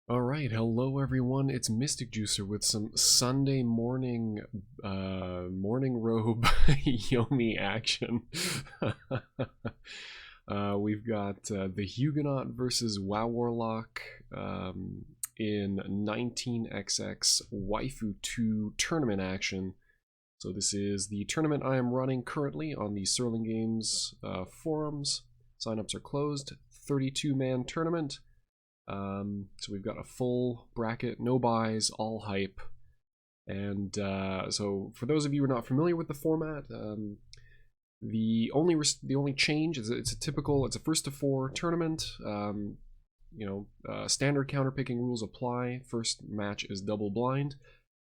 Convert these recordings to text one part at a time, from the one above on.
Alright, hello everyone, it's Mystic Juicer with some Sunday morning morning robe Yomi action. We've got the Huguenot versus wowarlok in 19XX Waifu 2 tournament action. So this is the tournament I am running currently on the Sterling Games forums. Signups are closed, 32-man tournament. So we've got a full bracket, no buys, all hype. And so for those of you who are not familiar with the format, the only change is it's a first to four tournament. Standard counterpicking rules apply. First match is double blind,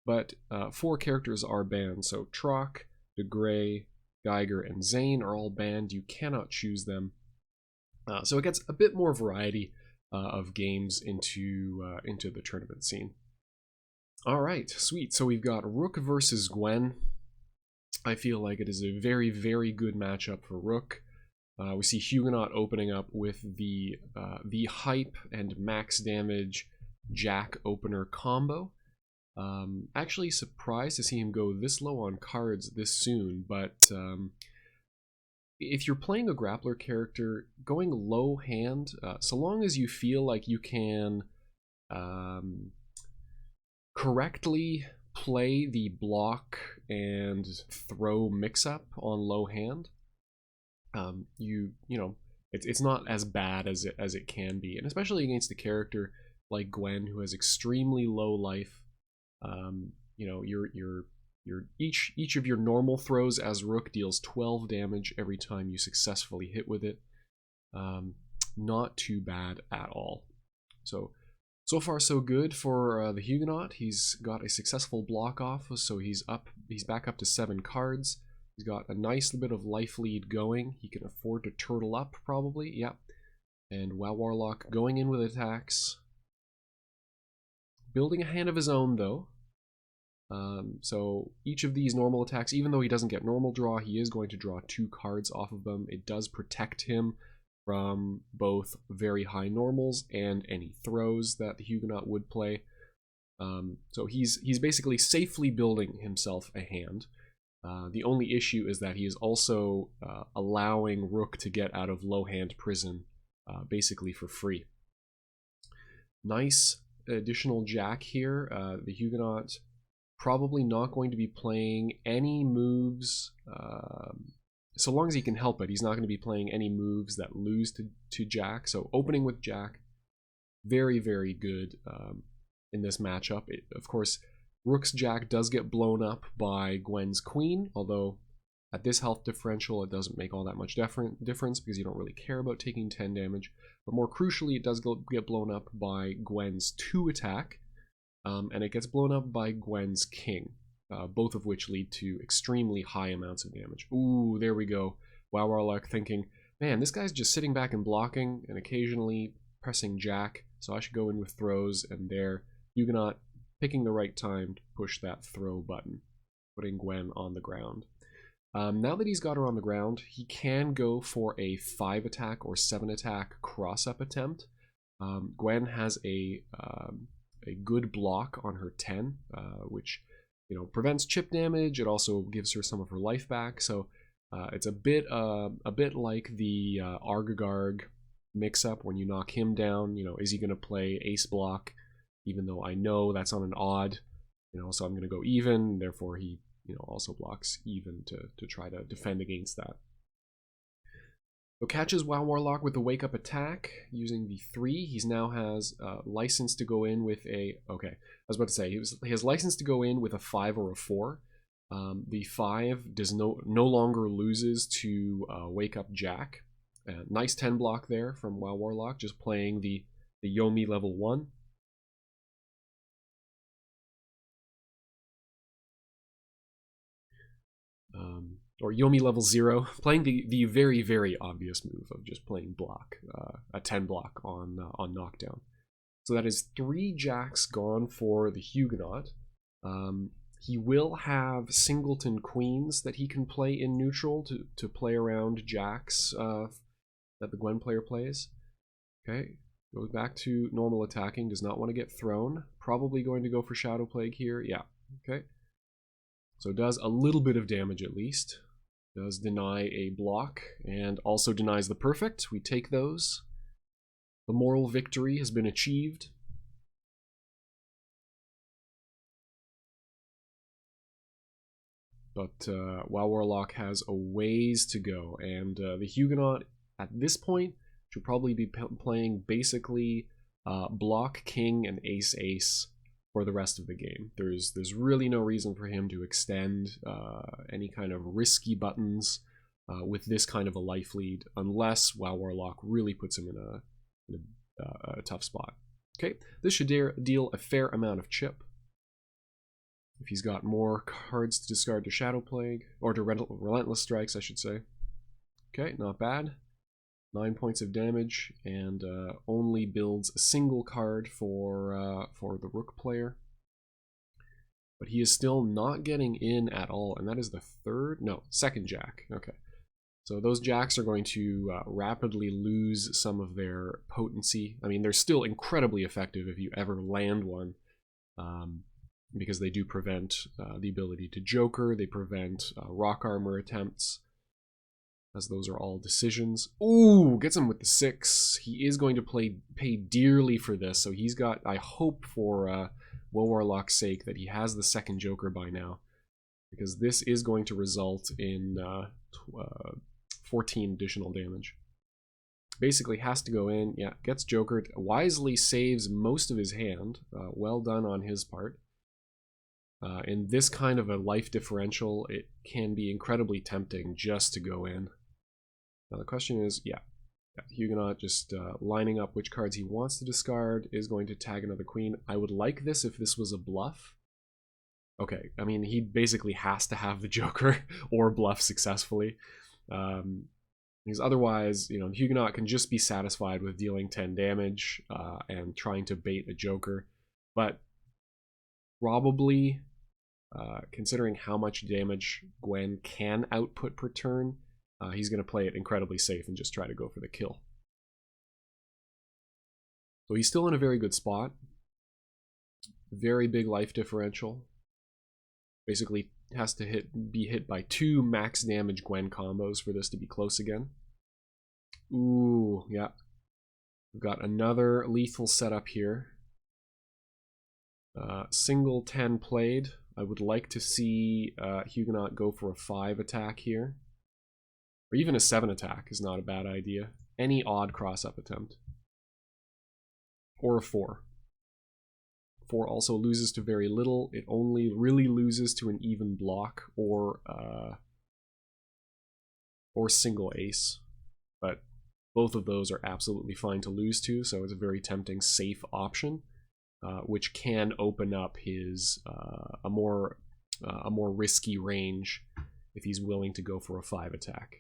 but four characters are banned. So Trock, DeGray, Geiger, and Zane are all banned. You cannot choose them. So it gets a bit more variety of games into the tournament scene. All right, sweet. So we've got Rook versus Gwen. I feel like it is a very, very good matchup for Rook. We see Huguenot opening up with the hype and max damage Jack opener combo. Actually surprised to see him go this low on cards this soon, but if you're playing a grappler character, going low hand, so long as you feel like you can correctly play the block and throw mix-up on low hand, it's not as bad as it can be, and especially against a character like Gwen who has extremely low life. Each of your normal throws as Rook deals 12 damage every time you successfully hit with it. Not too bad at all. So far so good for the Huguenot. He's got a successful block off, so he's back up to 7 cards. He's got a nice bit of life lead going. He can afford to turtle up probably. Yep. And wowarlok going in with attacks. Building a hand of his own though. So each of these normal attacks, even though he doesn't get normal draw, he is going to draw 2 cards off of them. It does protect him from both very high normals and any throws that the Huguenot would play. So he's basically safely building himself a hand. The only issue is that he is also allowing Rook to get out of low hand prison basically for free. Nice additional Jack here. The Huguenot probably not going to be playing any moves, so long as he can help it. He's not going to be playing any moves that lose to Jack. So opening with Jack, very, very good in this matchup. Of course, Rook's Jack does get blown up by Gwen's Queen, although at this health differential it doesn't make all that much difference because you don't really care about taking 10 damage. But more crucially, it does get blown up by Gwen's 2 attack. And it gets blown up by Gwen's King, both of which lead to extremely high amounts of damage. Ooh, there we go. wowarlok thinking, man, this guy's just sitting back and blocking and occasionally pressing Jack, so I should go in with throws, and there, Huguenot picking the right time to push that throw button, putting Gwen on the ground. Now that he's got her on the ground, he can go for a 5 attack or 7 attack cross-up attempt. Gwen has a good block on her 10, which prevents chip damage. It also gives her some of her life back. So it's a bit like the Argagarg mix-up when you knock him down. Is he going to play ace block? Even though I know that's on an odd, so I'm going to go even. Therefore, he also blocks even to try to defend against that. So catches wowarlok with a wake-up attack using the 3. He now has license to go in with a... Okay, I was about to say, he has license to go in with a 5 or a 4. The 5 does no longer loses to wake-up Jack. Nice 10 block there from wowarlok, just playing the Yomi level 1. Or Yomi level 0, playing the very, very obvious move of just playing block, a 10 block on knockdown. So that is 3 Jacks gone for the Huguenot. He will have singleton queens that he can play in neutral to play around Jacks that the Gwen player plays. Okay, Goes back to normal attacking, does not want to get thrown. Probably going to go for Shadow Plague here. Yeah, okay. So does a little bit of damage at least. Does deny a block, and also denies the perfect. We take those. The moral victory has been achieved. But wowarlok has a ways to go, and the Huguenot at this point should probably be playing basically block king and ace ace for the rest of the game. There's really no reason for him to extend any kind of risky buttons with this kind of a life lead, unless wowarlok really puts him in a tough spot. Okay, this should deal a fair amount of chip. If he's got more cards to discard to Shadow Plague, or to Relentless Strikes, I should say. Okay, not bad. 9 points of damage, and only builds a single card for the Rook player. But he is still not getting in at all, and that is the second Jack. Okay, so those Jacks are going to rapidly lose some of their potency. I mean, they're still incredibly effective if you ever land one. Because they do prevent the ability to Joker, they prevent rock armor attempts, as those are all decisions. Ooh, gets him with the 6. He is going to pay dearly for this, so he's got, I hope for wowarlok's sake, that he has the second Joker by now, because this is going to result in 14 additional damage. Basically has to go in, yeah, gets Jokered, wisely saves most of his hand, well done on his part. In this kind of a life differential, it can be incredibly tempting just to go in. Now the question is, yeah Huguenot just lining up which cards he wants to discard, is going to tag another queen. I would like this if this was a bluff. Okay, I mean, he basically has to have the Joker or bluff successfully. Because otherwise, you know, Huguenot can just be satisfied with dealing 10 damage and trying to bait a Joker. But probably, considering how much damage Gwen can output per turn, he's going to play it incredibly safe and just try to go for the kill. So he's still in a very good spot. Very big life differential. Basically has to be hit by 2 max damage Gwen combos for this to be close again. Ooh, yeah. We've got another lethal setup here. Single 10 played. I would like to see Huguenot go for a 5 attack here. Or even a 7 attack is not a bad idea. Any odd cross-up attempt. Or a 4. 4 also loses to very little. It only really loses to an even block or single ace. But both of those are absolutely fine to lose to, so it's a very tempting safe option. Which can open up his a more risky range if he's willing to go for a 5 attack.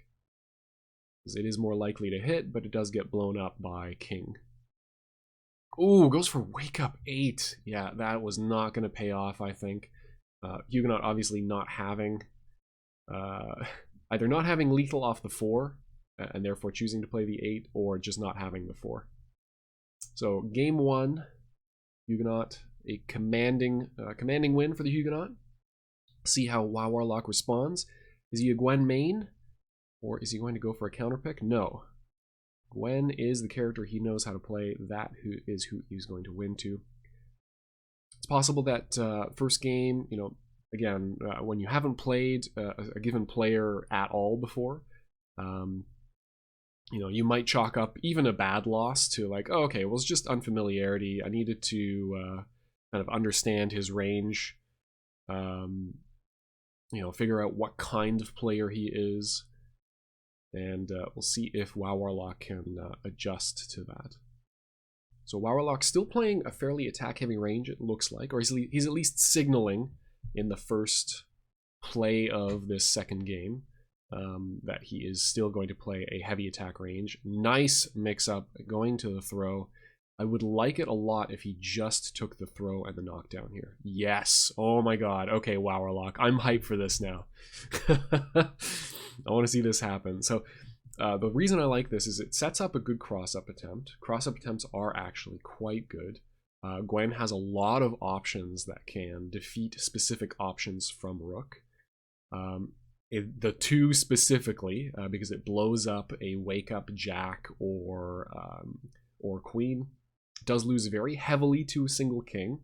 Because it is more likely to hit, but it does get blown up by king. Ooh, goes for wake up 8. Yeah, that was not going to pay off, I think. Huguenot obviously not having either not having lethal off the 4 and therefore choosing to play the 8, or just not having the 4. So game 1. Huguenot, a commanding win for the Huguenot. See how wowarlok responds. Is he a Gwen main? Or is he going to go for a counter pick? No. Gwen is the character he knows how to play. That is who he's going to win to. It's possible that first game, you know, again, when you haven't played a given player at all before, you know, you might chalk up even a bad loss to like, oh, okay, well, it's just unfamiliarity. I needed to kind of understand his range, you know, figure out what kind of player he is, and we'll see if wowarlok can adjust to that. So wowarlok's still playing a fairly attack-heavy range, it looks like, or he's at least signaling in the first play of this second game. That he is still going to play a heavy attack range. Nice mix-up going to the throw. I would like it a lot if he just took the throw and the knockdown here. Yes! Oh my god. Okay, wowarlok. I'm hyped for this now. I want to see this happen. So The reason I like this is it sets up a good cross-up attempt. Cross-up attempts are actually quite good. Gwen has a lot of options that can defeat specific options from Rook. The two specifically, because it blows up a wake-up Jack or Queen, does lose very heavily to a single king,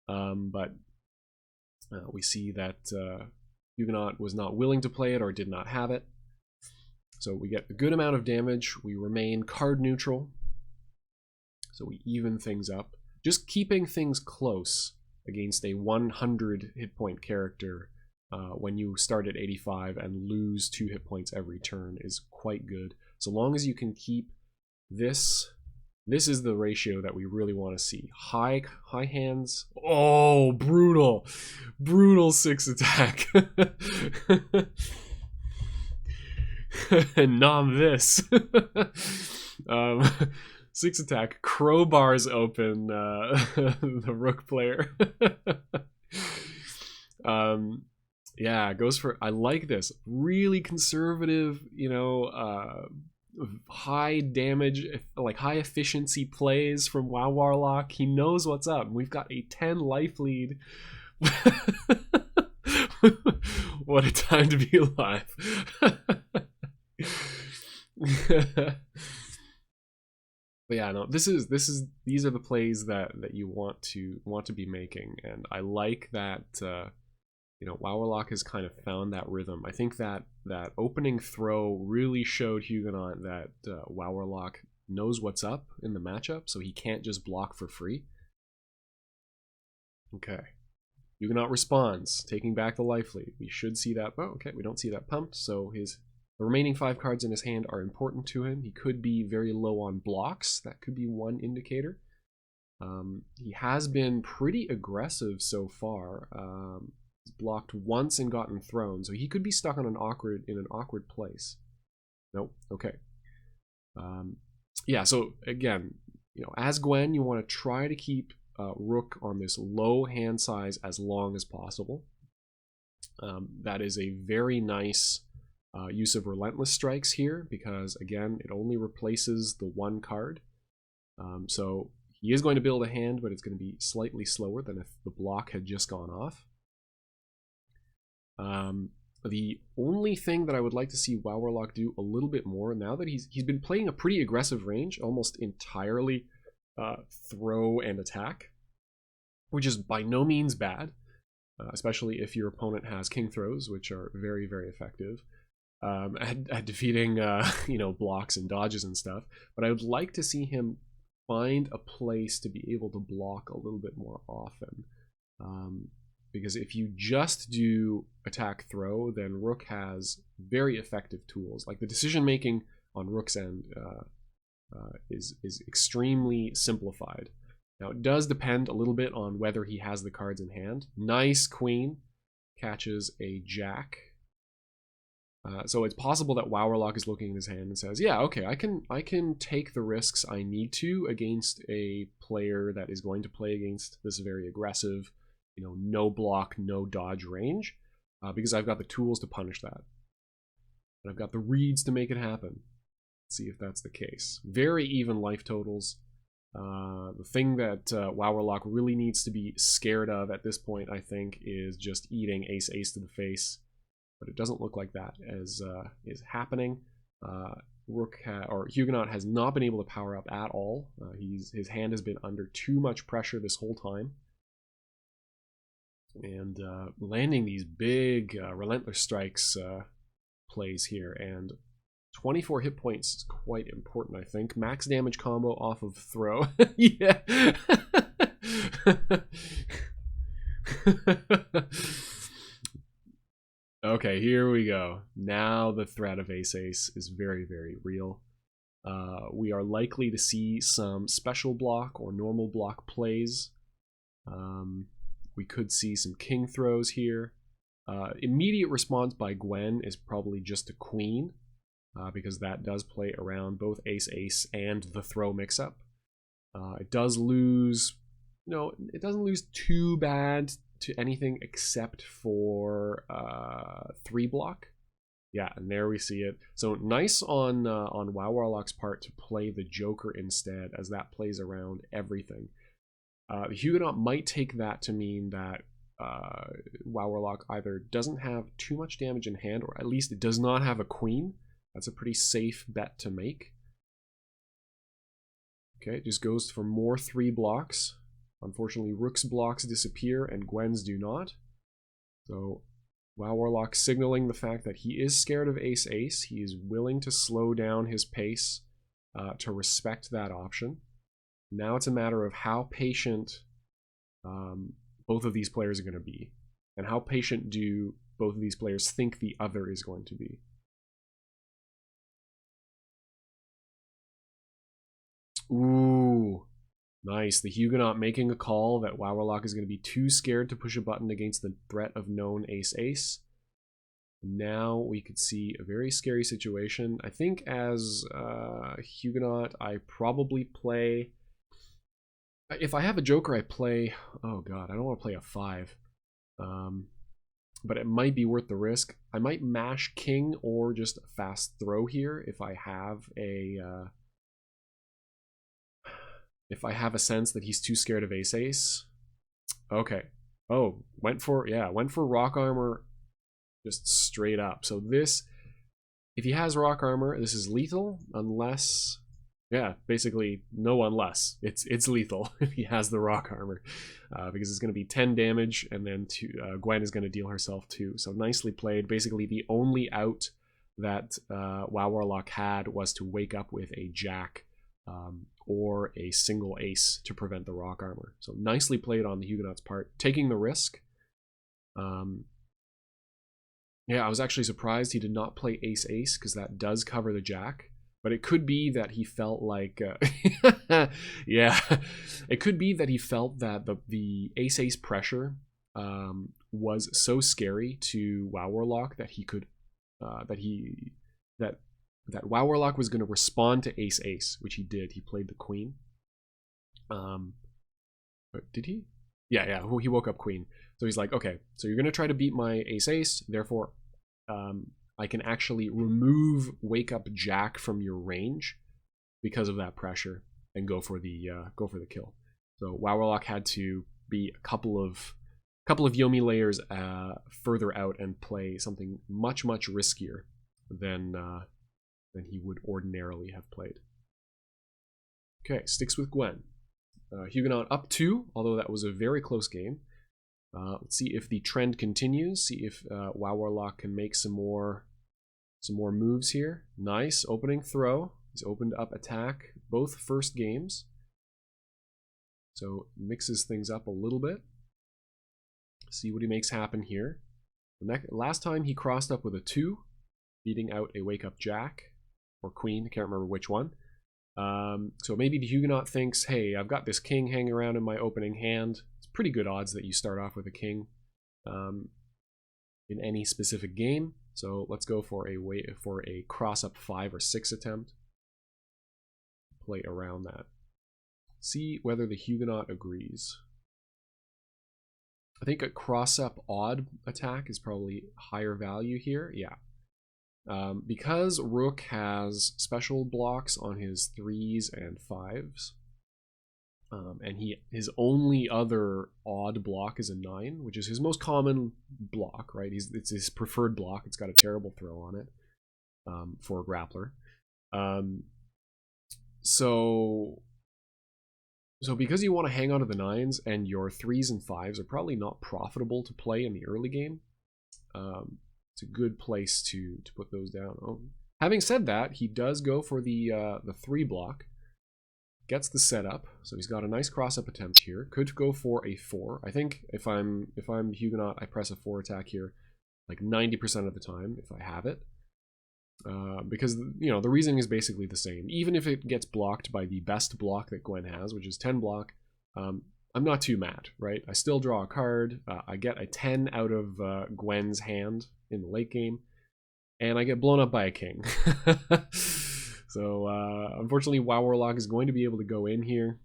but we see that Huguenot was not willing to play it or did not have it. So we get a good amount of damage. We remain card neutral, so we even things up. Just keeping things close against a 100 hit point character when you start at 85 and lose 2 hit points every turn is quite good. So long as you can keep this is the ratio that we really want to see. High hands. Oh, brutal 6 attack. And nom this. 6 attack, crowbars open the Rook player. Yeah, goes for, I like this. Really conservative, you know, high damage, like high efficiency plays from wowarlok. He knows what's up. We've got a 10 life lead. What a time to be alive. But yeah, no, these are the plays that you want to be making, and I like that you know, wowarlok has kind of found that rhythm. I think that opening throw really showed Huguenot that wowarlok knows what's up in the matchup, so he can't just block for free. Okay, Huguenot responds, taking back the life lead. We should see that. Oh, okay, we don't see that pumped, so the remaining 5 cards in his hand are important to him. He could be very low on blocks. That could be one indicator. He has been pretty aggressive so far. He's blocked once and gotten thrown, so he could be stuck on in an awkward place. Nope. Okay. Yeah. So again, you know, as Gwen, you want to try to keep Rook on this low hand size as long as possible. That is a very nice use of relentless strikes here, because again, it only replaces the 1 card. So he is going to build a hand, but it's going to be slightly slower than if the block had just gone off. The only thing that I would like to see wowarlok do a little bit more, now that he's been playing a pretty aggressive range, almost entirely throw and attack, which is by no means bad, especially if your opponent has king throws, which are very, very effective at defeating you know, blocks and dodges and stuff. But I would like to see him find a place to be able to block a little bit more often. Because if you just do attack throw, then Rook has very effective tools. Like the decision making on Rook's end is extremely simplified. Now it does depend a little bit on whether he has the cards in hand. Nice queen catches a jack. So it's possible that wowarlok is looking in his hand and says, yeah, okay, I can take the risks I need to against a player that is going to play against this very aggressive, you know, no block, no dodge range, because I've got the tools to punish that. And I've got the reads to make it happen. Let's see if that's the case. Very even life totals. The thing that wowarlok really needs to be scared of at this point, I think, is just eating ace to the face. But it doesn't look like that as is happening. Rook or Huguenot has not been able to power up at all. His hand has been under too much pressure this whole time. And landing these big relentless strikes plays here, and 24 hit points is quite important, I think. Max damage combo off of throw. Yeah. Okay, here we go. Now the threat of ace is very, very real. We are likely to see some special block or normal block plays. We could see some king throws here. Immediate response by Gwen is probably just a queen, because that does play around both ace and the throw mix-up. It does lose, no, it doesn't lose too bad to anything except for 3 block. Yeah, and there we see it. So nice on wowarlok's part to play the Joker instead, as that plays around everything. The Huguenot might take that to mean that wowarlok either doesn't have too much damage in hand, or at least it does not have a queen. That's a pretty safe bet to make. Okay, it just goes for more 3 blocks. Unfortunately, Rook's blocks disappear and Gwen's do not. So wowarlok signaling the fact that he is scared of ace-ace. He is willing to slow down his pace to respect that option. Now it's a matter of how patient both of these players are going to be, and how patient do both of these players think the other is going to be. Ooh, nice. The Huguenot making a call that wowarlok is going to be too scared to push a button against the threat of known ace-ace. Now we could see a very scary situation. I think as Huguenot, I probably play... If I have a Joker, I play... Oh god, I don't want to play a 5. But it might be worth the risk. I might mash king or just a fast throw here if I have a... If I have a sense that he's too scared of ace-ace. Okay. Oh, went for rock armor just straight up. So this, if he has rock armor, this is lethal unless, yeah, basically no unless. It's lethal if he has the rock armor. Because it's going to be 10 damage and then Gwen is going to deal herself 2. So nicely played. Basically the only out that wowarlok had was to wake up with a jack or a single ace to prevent the rock armor. So nicely played on the Huguenot's part, taking the risk. Yeah, I was actually surprised he did not play ace-ace, because that does cover the jack. But it could be that he felt like... yeah, it could be that he felt that the ace-ace pressure was so scary to wowarlok that he could... that wowarlok was going to respond to ace-ace, which he did. He played the queen. But did he? Yeah, he woke up queen. So he's like, okay, so you're going to try to beat my ace-ace, therefore I can actually remove wake up jack from your range because of that pressure and go for the kill. So wowarlok had to be a couple of Yomi layers further out and play something much riskier than he would ordinarily have played. Okay, sticks with Gwen. Huguenot up 2, although that was a very close game. Let's see if the trend continues. See if wowarlok can make some more moves here. Nice opening throw. He's opened up attack both first games, so mixes things up a little bit. See what he makes happen here. Last time he crossed up with a 2, beating out a wake up jack or queen. I can't remember which one. So maybe the Huguenot thinks, hey, I've got this king hanging around in my opening hand. It's pretty good odds that you start off with a king in any specific game. So let's go for a cross up 5 or 6 attempt. Play around that. See whether the Huguenot agrees. I think a cross up odd attack is probably higher value here. Yeah. Because Rook has special blocks on his 3s and 5s, and his only other odd block is a 9, which is his most common block, right? It's his preferred block. It's got a terrible throw on it for a grappler. So because you want to hang on to the 9s and your 3s and 5s are probably not profitable to play in the early game, it's a good place to put those down. Oh. Having said that, he does go for the 3 block, gets the setup, so he's got a nice cross-up attempt here. Could go for a 4. I think if I'm the Huguenot, I press a 4 attack here like 90% of the time if I have it. Because, you know, the reasoning is basically the same. Even if it gets blocked by the best block that Gwen has, which is 10 block, I'm not too mad, right? I still draw a card. I get a 10 out of Gwen's hand in the late game, and I get blown up by a king. So, unfortunately, wowarlok is going to be able to go in here.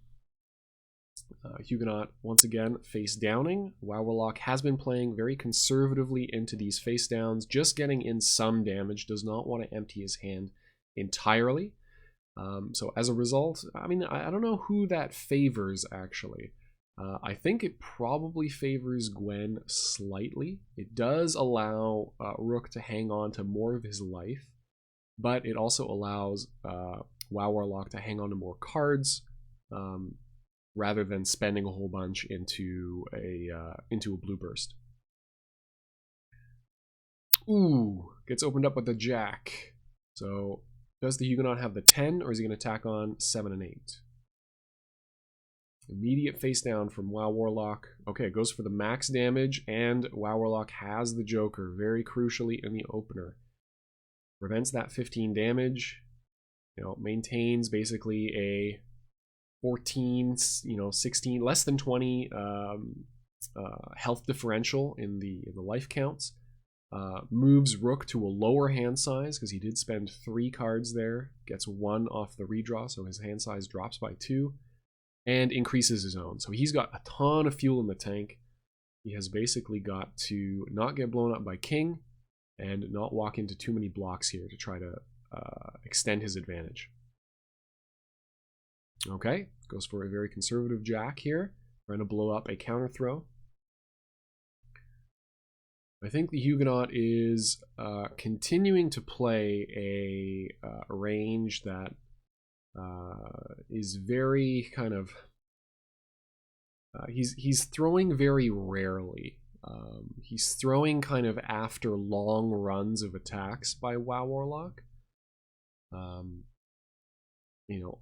Huguenot, once again, face downing. wowarlok has been playing very conservatively into these face downs, just getting in some damage, does not want to empty his hand entirely. So as a result, I mean, I don't know who that favors, actually. I think it probably favors Gwen slightly. It does allow Rook to hang on to more of his life, but it also allows wowarlok to hang on to more cards, rather than spending a whole bunch into a blue burst. Ooh, gets opened up with the jack. So does the Huguenot have the 10, or is he going to tack on 7 and 8? Immediate face down from wowarlok. Okay, it goes for the max damage, and wowarlok has the Joker, very crucially in the opener. Prevents that 15 damage. You know, maintains basically a 14, 16, less than 20 health differential in the life counts. Moves Rook to a lower hand size because he did spend 3 cards there. Gets 1 off the redraw, so his hand size drops by 2, and increases his own. So he's got a ton of fuel in the tank. He has basically got to not get blown up by King and not walk into too many blocks here to try to extend his advantage. Okay, goes for a very conservative jack here, trying to blow up a counter throw. I think the Huguenot is continuing to play a range that is very kind of... he's throwing very rarely. He's throwing kind of after long runs of attacks by wowarlok.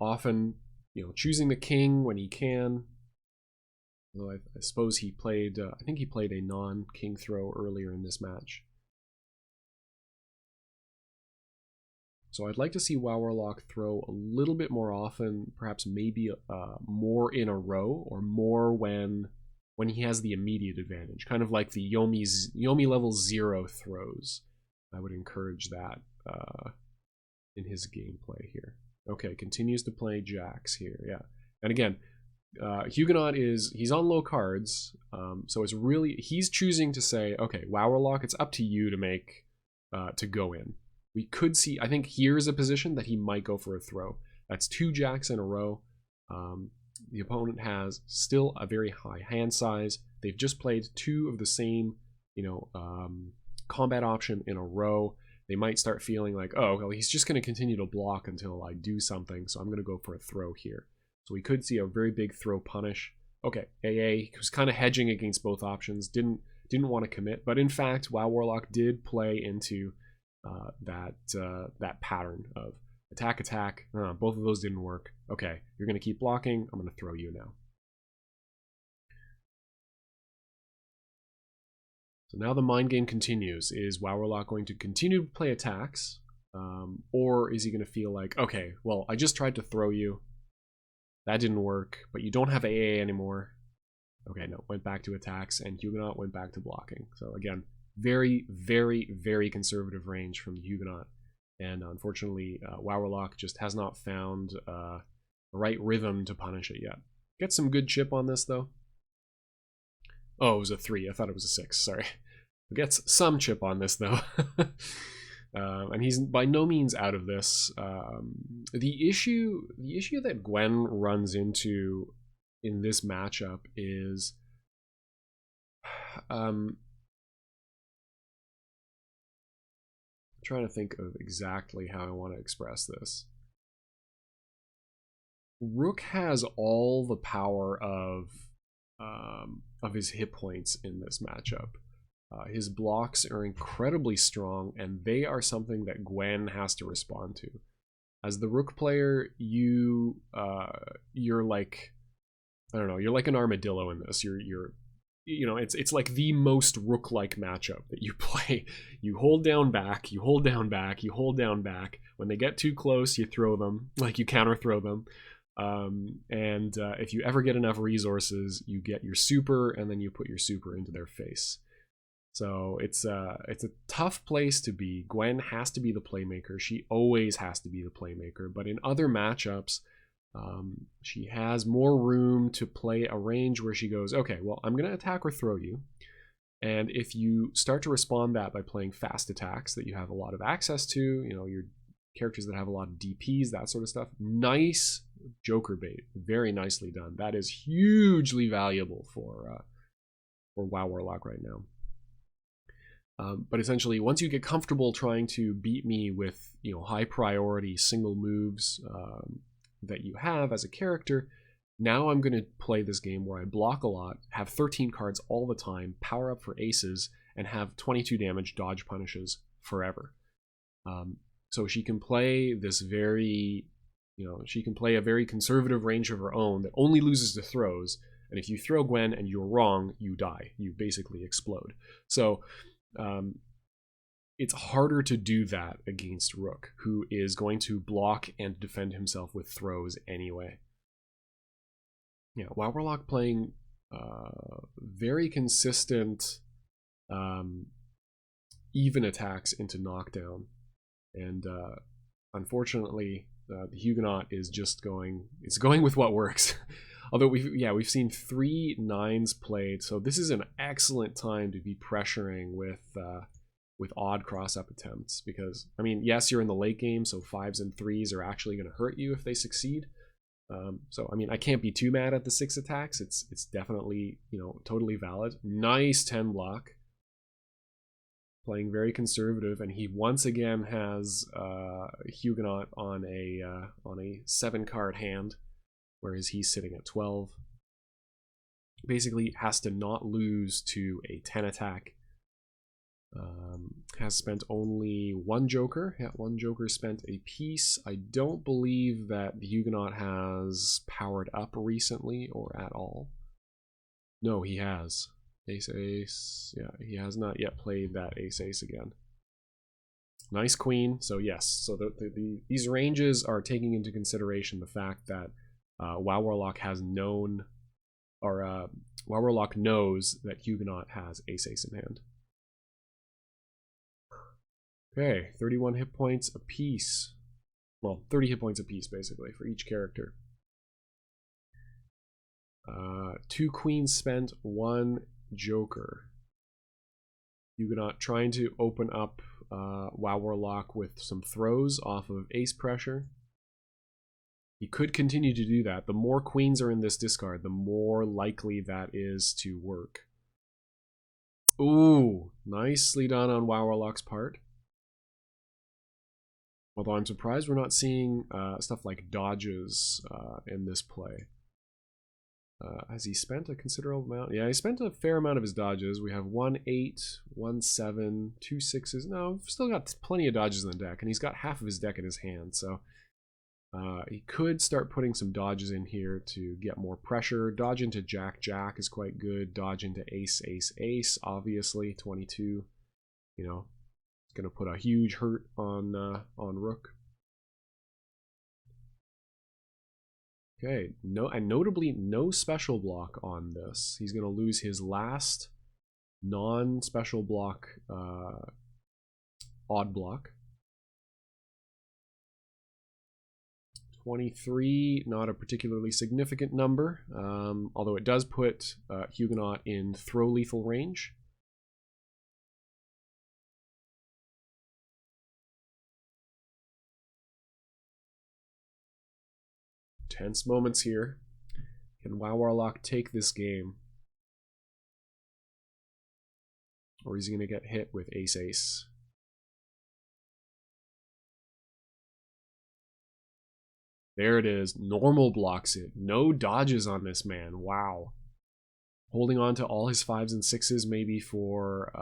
Often, choosing the king when he can. Although I suppose he played, I think he played a non-king throw earlier in this match. So I'd like to see wowarlok throw a little bit more often, perhaps maybe more in a row, or more when he has the immediate advantage, kind of like the Yomi level 0 throws. I would encourage that in his gameplay here. Okay, continues to play jacks here, yeah. And again, Huguenot he's on low cards, so it's really, he's choosing to say, okay, wowarlok, it's up to you to make, to go in. We could see, I think here's a position that he might go for a throw. That's 2 jacks in a row. The opponent has still a very high hand size. They've just played 2 of the same, combat option in a row. They might start feeling like, oh, well, he's just going to continue to block until I do something, so I'm going to go for a throw here. So we could see a very big throw punish. Okay, AA was kind of hedging against both options, didn't want to commit, but in fact, wowarlok did play into that pattern of attack. Both of those didn't work. Okay, you're going to keep blocking. I'm going to throw you now. So now the mind game continues. Is wowarlok going to continue to play attacks? Or is he going to feel like, okay, well, I just tried to throw you. That didn't work, but you don't have AA anymore. Okay, no, went back to attacks, and Huguenot went back to blocking. So again, very, very, very conservative range from the Huguenot. And unfortunately, wowarlok just has not found the right rhythm to punish it yet. Get some good chip on this, though. Oh, it was a 3. I thought it was a 6. Sorry. Gets some chip on this, though. And he's by no means out of this. The issue that Gwen runs into in this matchup is... I'm trying to think of exactly how I want to express this. Rook has all the power of his hit points in this matchup. His blocks are incredibly strong, and they are something that Gwen has to respond to. As the Rook player, you're like, I don't know, you're like an armadillo in this. It's like the most Rook-like matchup that you play. You hold down back, you hold down back, you hold down back. When they get too close, you throw them, like you counter throw them. If you ever get enough resources, you get your super, and then you put your super into their face. So it's a tough place to be. Gwen has to be the playmaker. She always has to be the playmaker. But in other matchups, She has more room to play a range where she goes, okay, well, I'm going to attack or throw you. And if you start to respond that by playing fast attacks that you have a lot of access to, you know, your characters that have a lot of DPs, that sort of stuff, nice Joker bait. Very nicely done. That is hugely valuable for WoW Warlock right now. But essentially, once you get comfortable trying to beat me with, you know, high priority single moves that you have as a character, now I'm going to play this game where I block a lot, have 13 cards all the time, power up for aces, and have 22 damage dodge punishes forever. So she can play this very, you know, she can play a very conservative range of her own that only loses to throws. And if you throw Gwen and you're wrong, you die. You basically explode. So it's harder to do that against Rook, who is going to block and defend himself with throws anyway. Yeah, WoW Warlock playing very consistent even attacks into knockdown. And unfortunately, the Huguenot is just going with what works. Although we've seen 3 9s played, so this is an excellent time to be pressuring with odd cross-up attempts, because, I mean, yes, you're in the late game, so 5s and 3s are actually going to hurt you if they succeed. So, I mean, I can't be too mad at the 6 attacks. It's definitely, you know, totally valid. Nice 10 block. Playing very conservative, and he once again has Huguenot on a 7-card hand, whereas he's sitting at 12. Basically, has to not lose to a 10 attack. Has spent only 1 Joker. Yeah, 1 Joker spent a piece. I don't believe that the Huguenot has powered up recently or at all. No, he has. Ace, ace. Yeah, he has not yet played that ace, ace again. Nice queen. So yes, so these ranges are taking into consideration the fact that WoW Warlock has known, or WoW Warlock knows that Huguenot has ace, ace in hand. Okay, 31 hit points apiece. Well, 30 hit points apiece, basically, for each character. 2 queens spent, 1 Joker. Huguenot trying to open up WoW Warlock with some throws off of ace pressure. He could continue to do that. The more queens are in this discard, the more likely that is to work. Ooh, nicely done on WoW Warlock's part. Although I'm surprised we're not seeing stuff like dodges in this play. Has he spent a considerable amount? Yeah, he spent a fair amount of his dodges. We have 1 8, 1 7, 2 6s. No, we've still got plenty of dodges in the deck, and he's got half of his deck in his hand, so he could start putting some dodges in here to get more pressure. Dodge into Jack Jack is quite good. Dodge into Ace Ace Ace, obviously 22. You know, it's gonna put a huge hurt on Rook. Okay, notably no special block on this. He's going to lose his last non-special block odd block. 23, not a particularly significant number, although it does put Huguenot in throw lethal range. Tense moments here. Can WoW Warlock take this game? Or is he going to get hit with Ace Ace? There it is. Normal blocks it. No dodges on this man. Wow. Holding on to all his 5s and 6s maybe for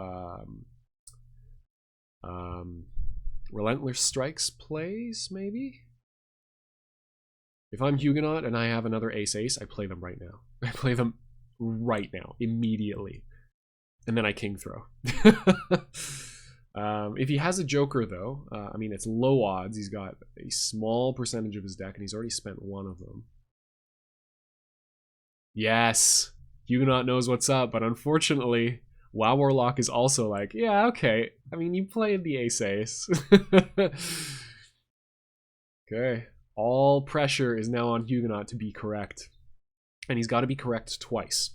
Relentless Strikes plays, maybe? If I'm Huguenot and I have another Ace Ace, I play them right now. I play them right now, immediately. And then I king throw. If he has a Joker, though, I mean, it's low odds. He's got a small percentage of his deck, and he's already spent 1 of them. Yes! Huguenot knows what's up, but unfortunately, WoW Warlock is also like, yeah, okay. I mean, you played the Ace Ace. Okay. All pressure is now on Huguenot to be correct. And he's got to be correct twice.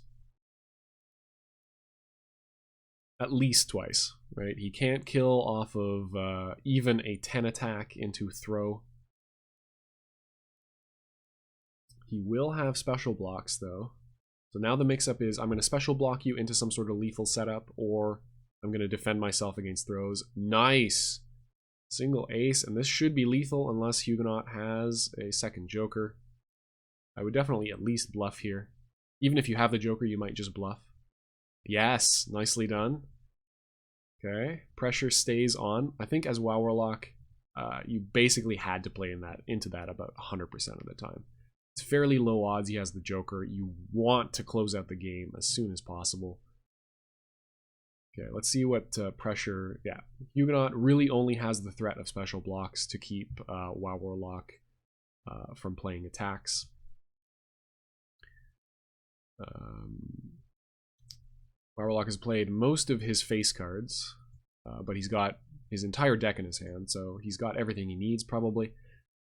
At least twice, right? He can't kill off of even a 10 attack into throw. He will have special blocks, though. So now the mix-up is I'm going to special block you into some sort of lethal setup, or I'm going to defend myself against throws. Nice! Single ace, and this should be lethal unless Huguenot has a second joker. I would definitely at least bluff here. Even if you have the joker, you might just bluff. Yes, nicely done. Okay, pressure stays on. I think as wowarlok, you basically had to play into that about 100% of the time. It's fairly low odds he has the joker. You want to close out the game as soon as possible. Okay, let's see what pressure... Yeah, Huguenot really only has the threat of special blocks to keep wowarlok from playing attacks. wowarlok has played most of his face cards, but he's got his entire deck in his hand, so he's got everything he needs probably.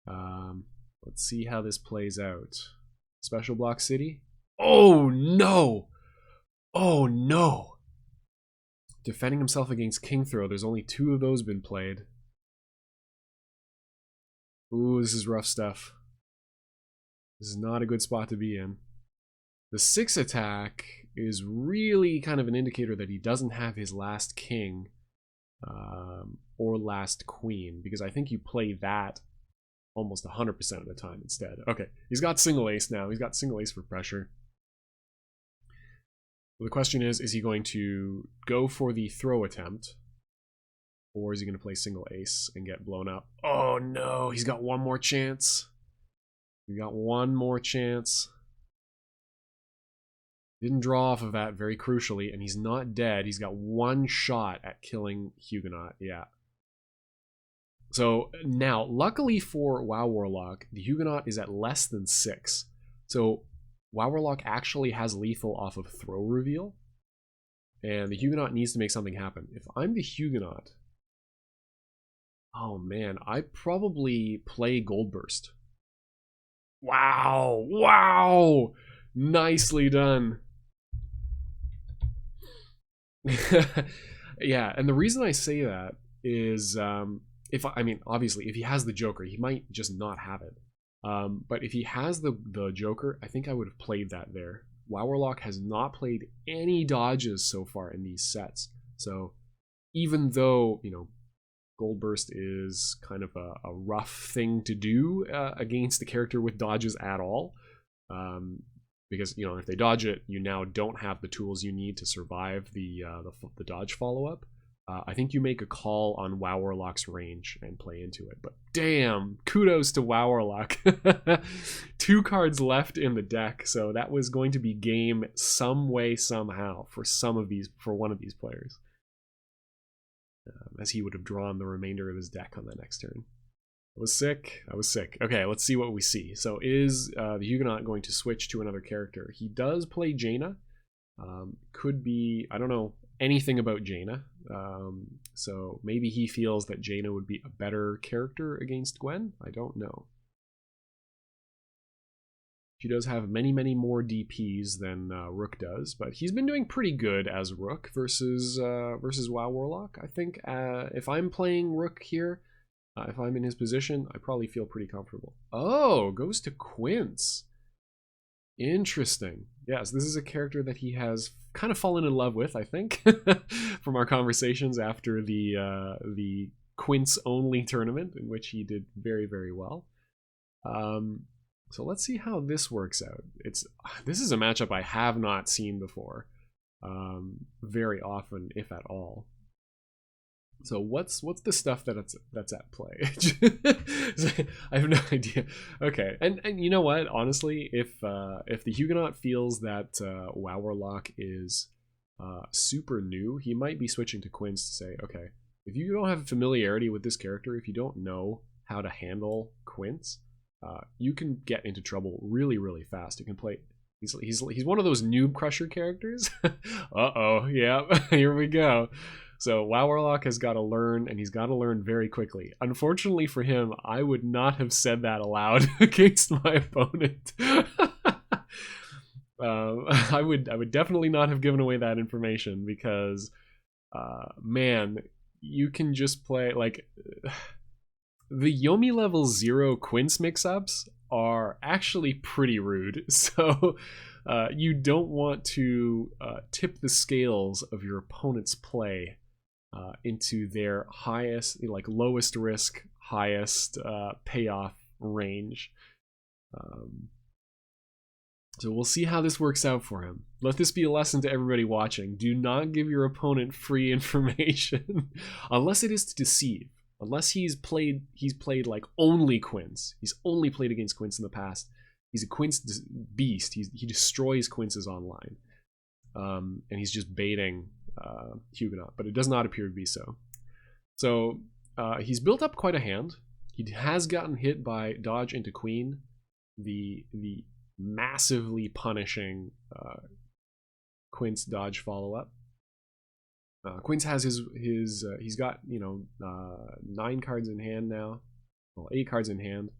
Let's see how this plays out. Special block city. Oh no! Oh no! Defending himself against king throw. There's only 2 of those been played. Ooh, this is rough stuff. This is not a good spot to be in. The 6 attack is really kind of an indicator that he doesn't have his last king or last queen, because I think you play that almost 100% of the time instead. Okay, he's got single ace now. He's got single ace for pressure. The question is he going to go for the throw attempt, or is he going to play single ace and get blown up? Oh no, he's got one more chance. He got one more chance. Didn't draw off of that very crucially, and he's not dead. He's got one shot at killing Huguenot, yeah. So now, luckily for wowarlok, the Huguenot is at less than 6. So wowarlok actually has lethal off of throw reveal, and the Huguenot needs to make something happen. If I'm the Huguenot, oh man, I probably play Gold Burst. Wow, wow, nicely done. Yeah, and the reason I say that is, obviously, if he has the joker, he might just not have it. But if he has the joker, I think I would have played that there. wowarlok has not played any dodges so far in these sets. So even though, you know, Gold Burst is kind of a rough thing to do against the character with dodges at all, because, you know, if they dodge it, you now don't have the tools you need to survive the dodge follow-up. I think you make a call on wowarlok's range and play into it. But damn, kudos to wowarlok. 2 cards left in the deck, so that was going to be game some way, somehow for one of these players. As he would have drawn the remainder of his deck on the next turn. I was sick. I was sick. Okay, let's see what we see. So is the Huguenot going to switch to another character? He does play Jaina. Could be, I don't know anything about Jaina. So maybe he feels that Jaina would be a better character against Gwen. I don't know. She does have many, many more DPs than Rook does, but he's been doing pretty good as Rook versus wowarlok. I think if I'm playing Rook here, if I'm in his position, I probably feel pretty comfortable. Oh, goes to Quince. Interesting. Yes, this is a character that he has kind of fallen in love with, I think, from our conversations after the Quince only tournament, in which he did very, very well. So let's see how this works out. This is a matchup I have not seen before, very often, if at all. So what's the stuff that's at play? I have no idea. Okay, and you know what? Honestly, if the Huguenot feels that wowarlok is super new, he might be switching to Quince to say, okay, if you don't have familiarity with this character, if you don't know how to handle Quince, you can get into trouble really, really fast. You can play. He's one of those noob crusher characters. Uh-oh, yeah, here we go. So wowarlok has got to learn, and he's got to learn very quickly. Unfortunately for him, I would not have said that aloud against my opponent. I would definitely not have given away that information because, man, you can just play like the Yomi level 0 Quince mix-ups are actually pretty rude. So you don't want to tip the scales of your opponent's play into their highest, like lowest risk, highest payoff range. So we'll see how this works out for him. Let this be a lesson to everybody watching. Do not give your opponent free information unless it is to deceive. Unless he's played like only Quince. He's only played against Quince in the past. He's a Quince beast. He destroys Quinces online. And he's just baiting Huguenot, but it does not appear to be so. So he's built up quite a hand. He has gotten hit by dodge into queen, the massively punishing Quince dodge follow-up. Quince has he's got 9 cards in hand now, well 8 cards in hand.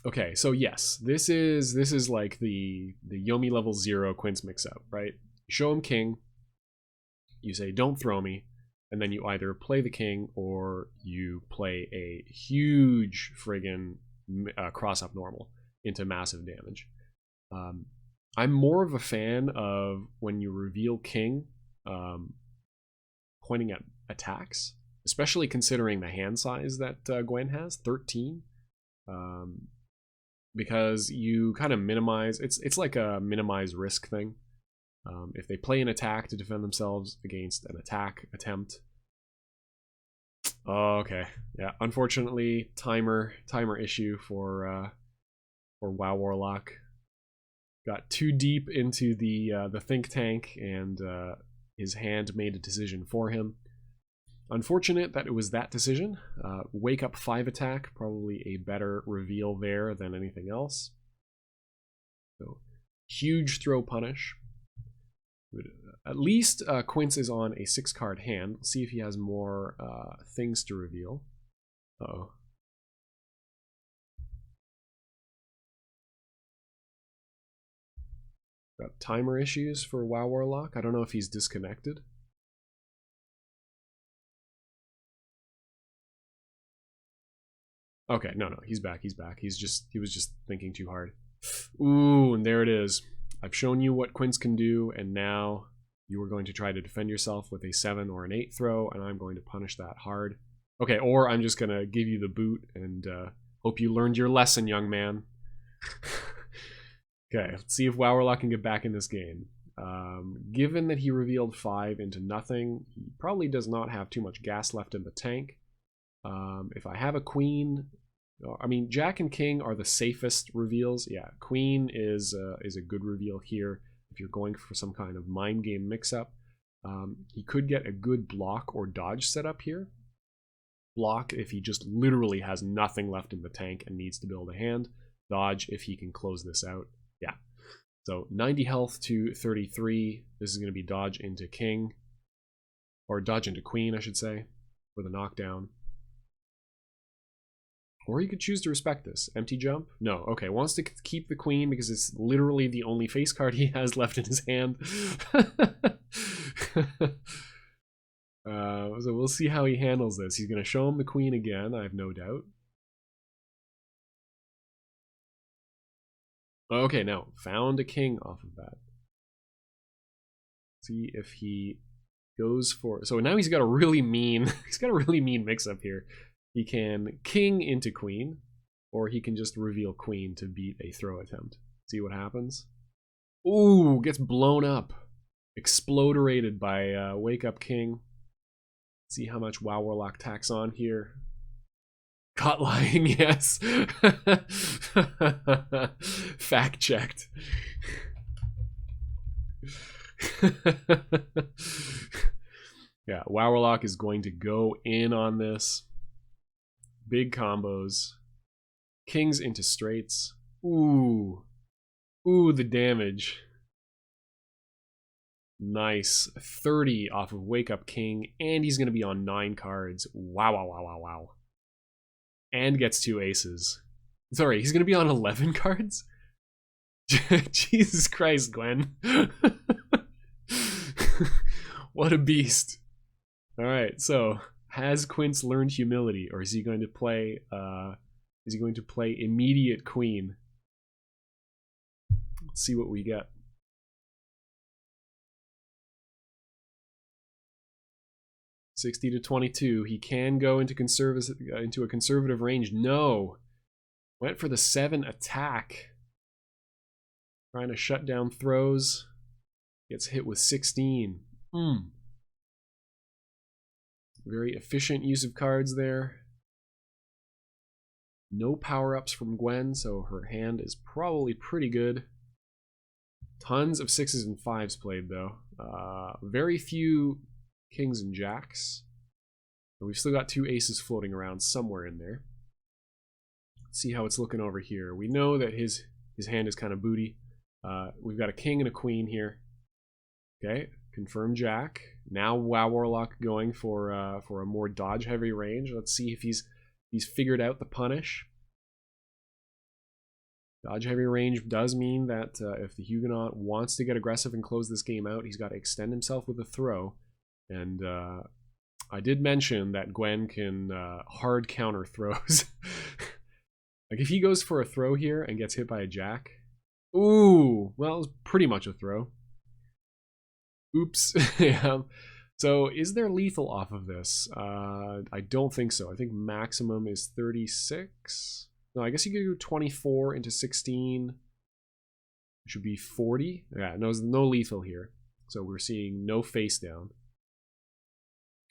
Okay, so yes, this is like the Yomi level 0 Quince mix-up, right? You show him king, you say don't throw me, and then you either play the king or you play a huge friggin' cross-up normal into massive damage. I'm more of a fan of when you reveal king pointing at attacks, especially considering the hand size that Gwen has, 13. Because you kind of minimize, it's like a minimize risk thing. If they play an attack to defend themselves against an attack attempt. Oh, okay, yeah. Unfortunately, timer issue for wowarlok. Got too deep into the think tank, and his hand made a decision for him. Unfortunate that it was that decision. Wake up 5 attack, probably a better reveal there than anything else. So huge throw punish. At least Quince is on a 6-card hand. Let's see if he has more things to reveal. Uh-oh. Got timer issues for wowarlok. I don't know if he's disconnected. Okay, no, he's back. He was just thinking too hard. Ooh, and there it is. I've shown you what Quince can do, and now you are going to try to defend yourself with a 7 or an 8 throw, and I'm going to punish that hard. Okay, or I'm just gonna give you the boot and hope you learned your lesson, young man. Okay, let's see if wowarlok can get back in this game. Given that he revealed 5 into nothing, he probably does not have too much gas left in the tank. If I have a queen, I mean, jack and king are the safest reveals. Yeah, queen is a good reveal here if you're going for some kind of mind game mix-up. He could get a good block or dodge setup here. Block if he just literally has nothing left in the tank and needs to build a hand. Dodge if he can close this out. Yeah. So 90 health to 33. This is going to be dodge into king. Or dodge into queen, I should say, for the knockdown. Or he could choose to respect this. Empty jump? No. Okay, wants to keep the queen because it's literally the only face card he has left in his hand. So we'll see how he handles this. He's going to show him the queen again, I have no doubt. Okay, now, found a king off of that. See if he goes for... So now he's got a really mean... he's got a really mean mix-up here. He can king into queen, or he can just reveal queen to beat a throw attempt. See what happens? Ooh, gets blown up. Exploderated by Wake Up King. See how much wowarlok tacks on here. Caught lying, yes. Fact checked. Yeah, wowarlok is going to go in on this. Big combos. Kings into straights. Ooh. Ooh, the damage. Nice. 30 off of Wake Up King, and he's going to be on 9 cards. Wow, wow, wow, wow, wow. And gets 2 aces. Sorry, he's going to be on 11 cards? Jesus Christ, Gwen. What a beast. Alright, so has Quince learned humility, or is he going to play immediate queen? Let's see what we get. $60 to $22. He can go into a conservative range. No. Went for the 7 attack. Trying to shut down throws. Gets hit with 16. Very efficient use of cards there. No power-ups from Gwen, so her hand is probably pretty good. Tons of 6s and 5s played, though. Very few kings and jacks. And we've still got 2 aces floating around somewhere in there. Let's see how it's looking over here. We know that his hand is kind of booty. We've got a king and a queen here. Okay, confirm jack. Now Wow Warlock going for a more dodge heavy range. Let's see if he's figured out the punish. Dodge heavy range does mean that if the Huguenot wants to get aggressive and close this game out, he's got to extend himself with a throw. And I did mention that Gwen can hard counter throws. Like if he goes for a throw here and gets hit by a jack. Ooh, well, it was pretty much a throw. Oops. Yeah. So is there lethal off of this? I don't think so. I think maximum is 36. No, I guess you could do 24 into 16. It should be 40. Yeah, no lethal here. So we're seeing no face down.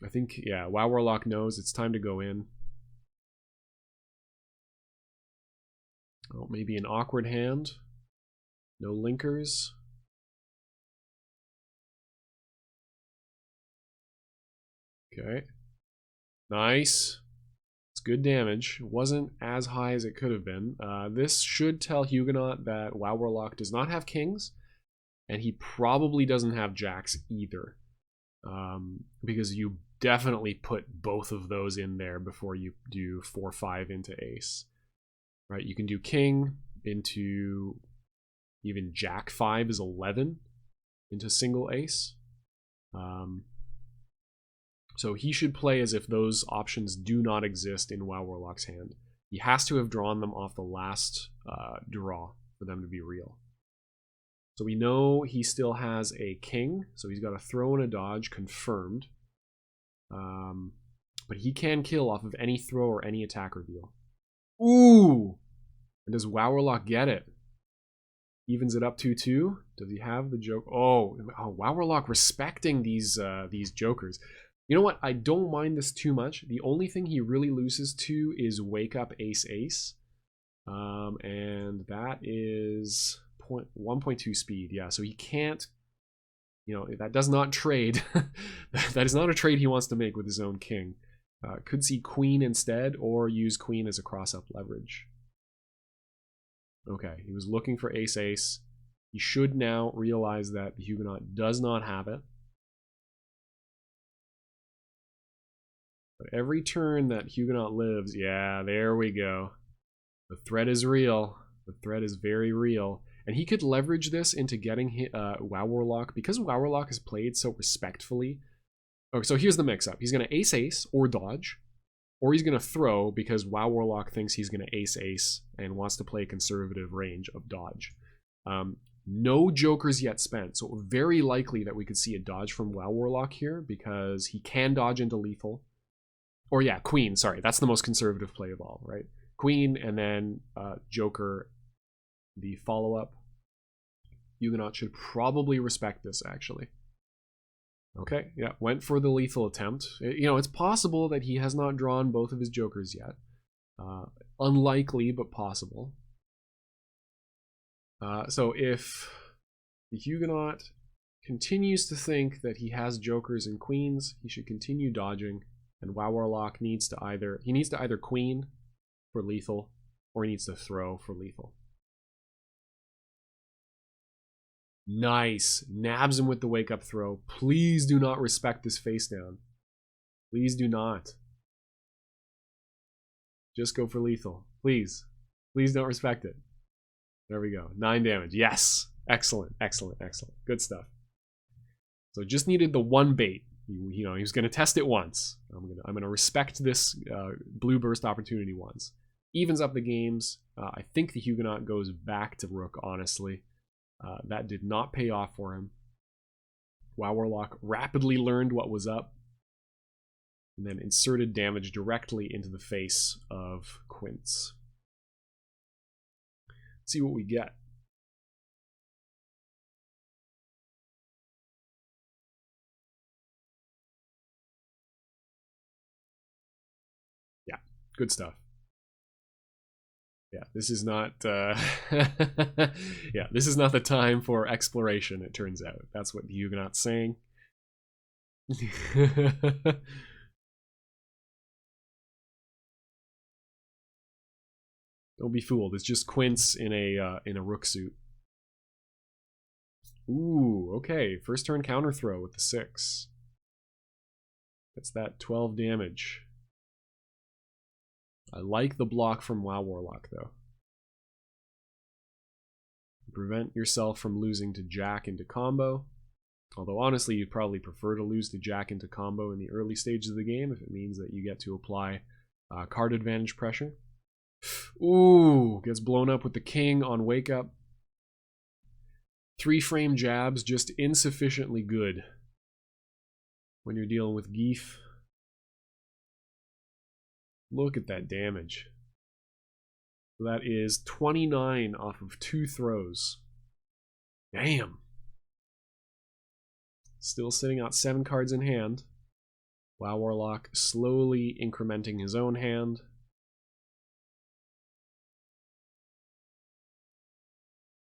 I think, yeah, Wow Warlock knows it's time to go in. Oh, maybe an awkward hand. No linkers. Okay. Nice. It's good damage. Wasn't as high as it could have been. This should tell Huguenot that Wow Warlock does not have kings, and he probably doesn't have jacks either. Because you definitely put both of those in there before you do 4-5 into ace. Right? You can do king into even jack 5 is 11 into single ace. So he should play as if those options do not exist in Wow Warlock's hand. He has to have drawn them off the last draw for them to be real. So we know he still has a king, so he's got a throw and a dodge confirmed. But he can kill off of any throw or any attack reveal. Ooh! And does Wow Warlock get it? Evens it up 2-2. Does he have the joke? Oh, Wow Warlock respecting these jokers. You know what? I don't mind this too much. The only thing he really loses to is Wake Up Ace Ace. And that is 1.2 speed. Yeah, so he can't, you know, that does not trade. That is not a trade he wants to make with his own king. Could see queen instead, or use queen as a cross-up leverage. Okay, he was looking for ace ace. He should now realize that the Huguenot does not have it. But every turn that Huguenot lives, yeah, there we go. The threat is real. The threat is very real. And he could leverage this into getting Wow Warlock, because Wow Warlock is played so respectfully. Okay, so here's the mix-up. He's going to ace-ace or dodge, or he's going to throw because Wow Warlock thinks he's going to ace-ace and wants to play a conservative range of dodge. No jokers yet spent, so very likely that we could see a dodge from Wow Warlock here because he can dodge into lethal. Or yeah, queen, sorry. That's the most conservative play of all, right? Queen and then joker, the follow-up. Huguenot should probably respect this, actually. Okay, yeah, went for the lethal attempt. You know, it's possible that he has not drawn both of his jokers yet. Unlikely, but possible. So if the Huguenot continues to think that he has jokers and queens, he should continue dodging. And Wow Warlock needs to either queen for lethal, or he needs to throw for lethal. Nice. Nabs him with the wake up throw. Please do not respect this face down. Please do not. Just go for lethal. Please. Please don't respect it. There we go. 9 damage. Yes. Excellent. Excellent. Excellent. Good stuff. So just needed the one bait. He was going to test it once. I'm gonna respect this blue burst opportunity once. Evens up the games. I think the Huguenot goes back to Rook, honestly. That did not pay off for him. Wowarlok rapidly learned what was up and then inserted damage directly into the face of Quince. Let's see what we get. Yeah, good stuff. Yeah, this is not yeah, this is not the time for exploration, it turns out. That's what the Huguenot's saying. Don't be fooled. It's just Quince in a Rook suit. Ooh, okay. First turn counter throw with the 6. That's that 12 damage. I like the block from Wowarlok, though. Prevent yourself from losing to Jack into combo. Although, honestly, you'd probably prefer to lose to Jack into combo in the early stages of the game if it means that you get to apply card advantage pressure. Ooh, gets blown up with the king on wake up. 3-frame jabs, just insufficiently good when you're dealing with Geef. Look at that damage. That is 29 off of 2 throws. Damn. Still sitting out 7 cards in hand. Wowarlok slowly incrementing his own hand.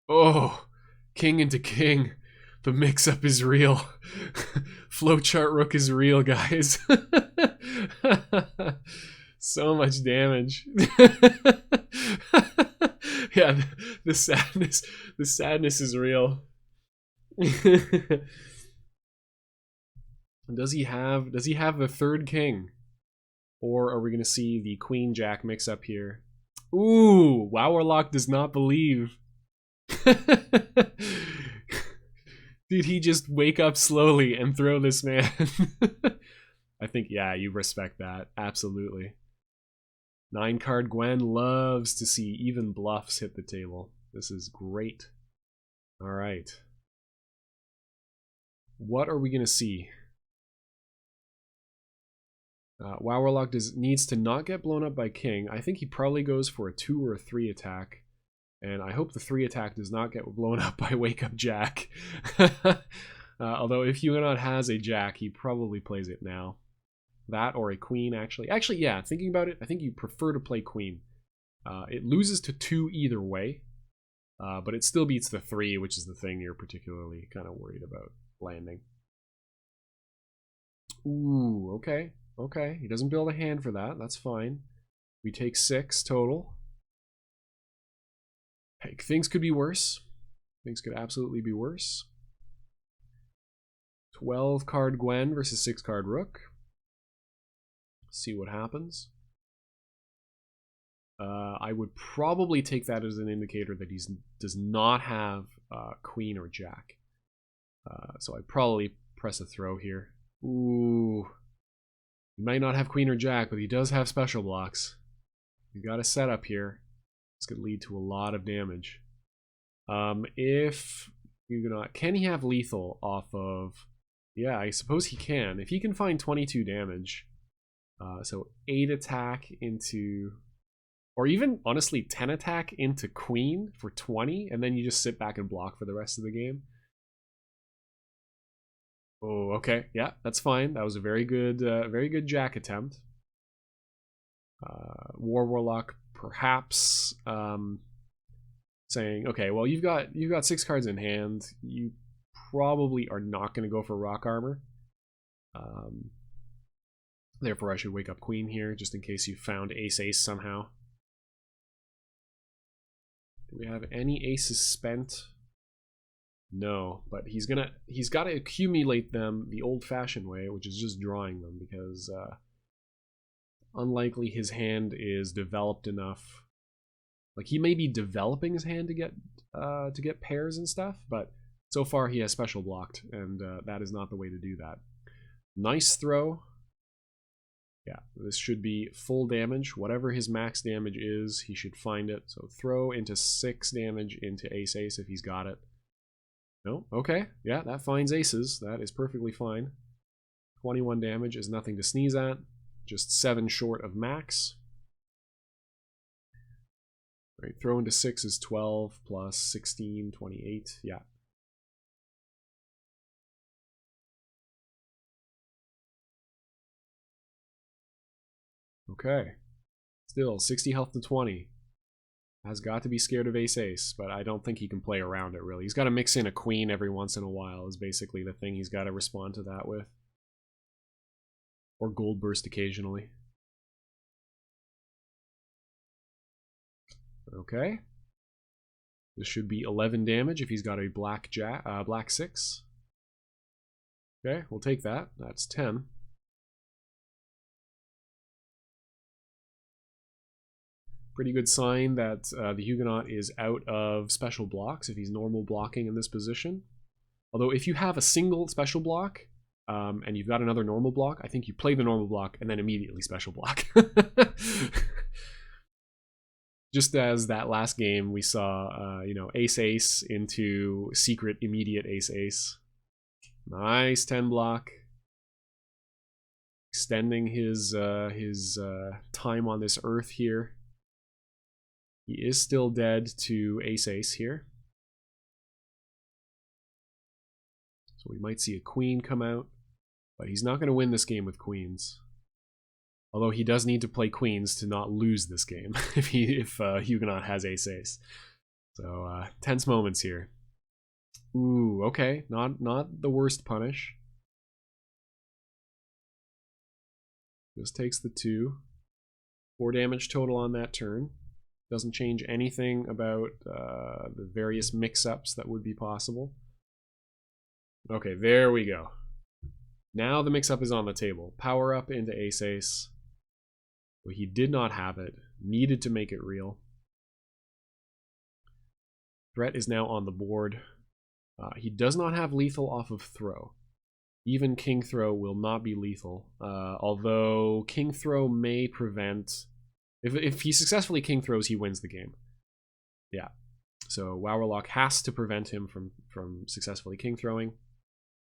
Oh, king into king. The mix-up is real. Flowchart Rook is real, guys. So much damage. Yeah, the sadness is real. Does he have the 3rd king? Or are we going to see the Queen Jack mix up here? Ooh, Wowarlok does not believe. Did he just wake up slowly and throw this man? I think, yeah, you respect that. Absolutely. 9-card Gwen loves to see even bluffs hit the table. This is great. All right. What are we going to see? Wowarlok needs to not get blown up by king. I think he probably goes for a 2 or a 3 attack. And I hope the 3 attack does not get blown up by Wake Up Jack. Although if Huguenot has a Jack, he probably plays it now. That or a Queen, actually. Actually, yeah, thinking about it, I think you prefer to play Queen. It loses to 2 either way, but it still beats the 3, which is the thing you're particularly kind of worried about landing. Ooh, okay. Okay, he doesn't build a hand for that. That's fine. We take 6 total. Hey, things could be worse. Things could absolutely be worse. 12-card Gwen versus 6-card Rook. See what happens. I would probably take that as an indicator that he does not have Queen or Jack. So I'd probably press a throw here. Ooh. He might not have Queen or Jack, but he does have special blocks. You've got a setup here. This could lead to a lot of damage. If Huguenot, can he have lethal off of... Yeah, I suppose he can. If he can find 22 damage, so 8 attack into... Or even, honestly, 10 attack into Queen for 20, and then you just sit back and block for the rest of the game. Oh, okay. Yeah, that's fine. That was a very good Jack attempt. Wowarlok perhaps saying, okay, well, you've got 6 cards in hand. You probably are not going to go for rock armor. Therefore, I should wake up Queen here, just in case you found ace-ace somehow. Do we have any aces spent? No, but he's got to accumulate them the old-fashioned way, which is just drawing them, because unlikely his hand is developed enough. Like, he may be developing his hand to get pairs and stuff, but so far he has special blocked, and that is not the way to do that. Nice throw. Yeah, this should be full damage. Whatever his max damage is, he should find it. So throw into 6 damage into ace-ace if he's got it. No? Okay. Yeah, that finds aces. That is perfectly fine. 21 damage is nothing to sneeze at. Just 7 short of max. Right, throw into 6 is 12 plus 16, 28. Yeah. Okay. Still, 60 health to 20. Has got to be scared of ace-ace, but I don't think he can play around it, really. He's got to mix in a queen every once in a while is basically the thing he's got to respond to that with. Or gold burst occasionally. Okay. This should be 11 damage if he's got a black 6. Okay, we'll take that. That's 10. Pretty good sign that the Huguenot is out of special blocks if he's normal blocking in this position. Although if you have a single special block and you've got another normal block, I think you play the normal block and then immediately special block. Just as that last game we saw, ace-ace into secret immediate ace-ace. Nice 10 block. Extending his time on this earth here. He is still dead to ace-ace here. So we might see a queen come out, but he's not going to win this game with queens. Although he does need to play queens to not lose this game if Huguenot has ace-ace. So tense moments here. Ooh, okay, not the worst punish. Just takes the 2. 4 damage total on that turn. Doesn't change anything about the various mix-ups that would be possible. Okay, there we go. Now the mix-up is on the table. Power up into ace-ace. Well, he did not have it. Needed to make it real. Threat is now on the board. He does not have lethal off of throw. Even king throw will not be lethal. Although king throw may prevent... If he successfully king throws, he wins the game. Yeah. So wowarlok has to prevent him from successfully king throwing.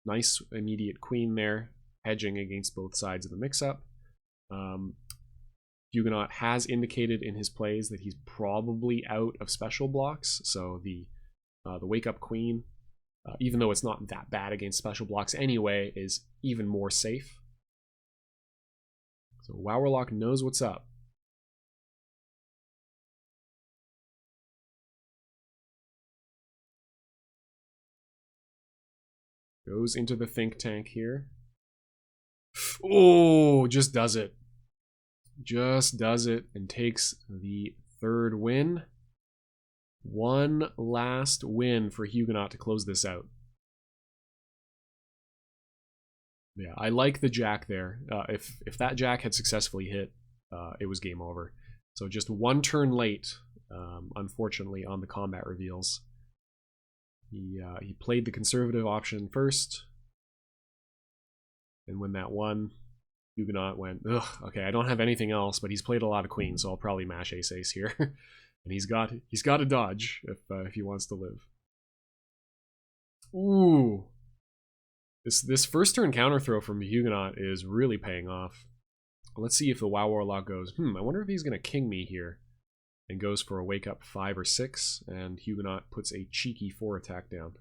Nice immediate queen there, hedging against both sides of the mix-up. Huguenot has indicated in his plays that he's probably out of special blocks, so the wake-up queen, even though it's not that bad against special blocks anyway, is even more safe. So wowarlok knows what's up. Goes into the think tank here. Oh, just does it. Just does it and takes the 3rd win. One last win for Huguenot to close this out. Yeah, I like the jack there. If that jack had successfully hit, it was game over. So just 1 turn late, unfortunately, on the combat reveals. He played the conservative option first, and when that won, Huguenot went, ugh, okay, I don't have anything else, but he's played a lot of queens, so I'll probably mash ace-ace here. And he's got a dodge if he wants to live. Ooh. This first turn counter throw from Huguenot is really paying off. Let's see if the wowarlok goes, I wonder if he's going to king me here. And goes for a wake up 5 or 6, and Huguenot puts a cheeky 4 attack down.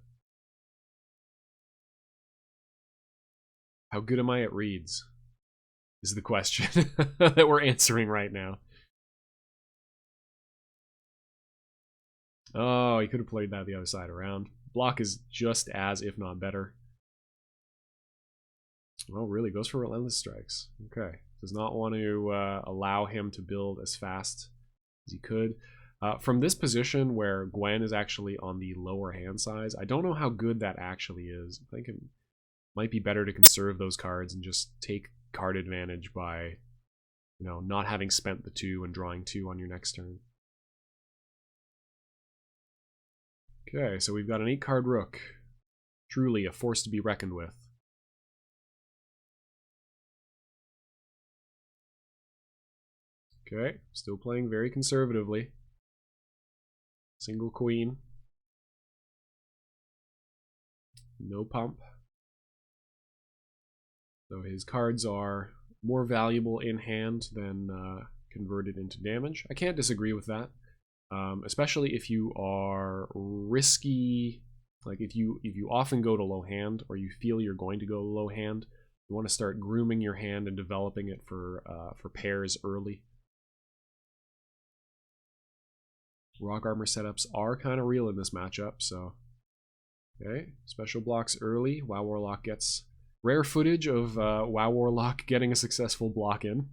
How good am I at reads? Is the question that we're answering right now. Oh, he could have played that the other side around. Block is just as, if not better. Oh, really? Goes for relentless strikes. Okay. Does not want to allow him to build as fast as he could. From this position where Gwen is actually on the lower hand size, I don't know how good that actually is. I think it might be better to conserve those cards and just take card advantage by, you know, not having spent the 2 and drawing 2 on your next turn. Okay, so we've got an 8-card rook. Truly a force to be reckoned with. Okay, still playing very conservatively. Single queen. No pump. So his cards are more valuable in hand than converted into damage. I can't disagree with that. Especially if you are risky, like if you often go to low hand, or you feel you're going to go low hand, you want to start grooming your hand and developing it for pairs early. Rock armor setups are kind of real in this matchup, so okay, special blocks early. WoW Warlock gets rare footage of WoW Warlock getting a successful block in.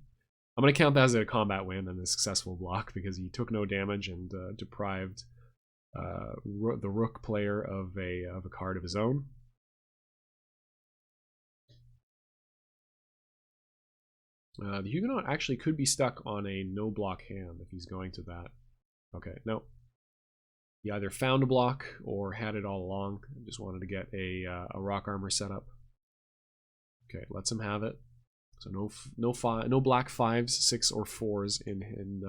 I'm going to count that as a combat win and a successful block because he took no damage and deprived the Rook player of a card of his own. The Huguenot actually could be stuck on a no block hand if he's going to that. Okay, no. He either found a block or had it all along. I just wanted to get a rock armor setup. Okay, lets him have it. So no black 5s, 6, or 4s in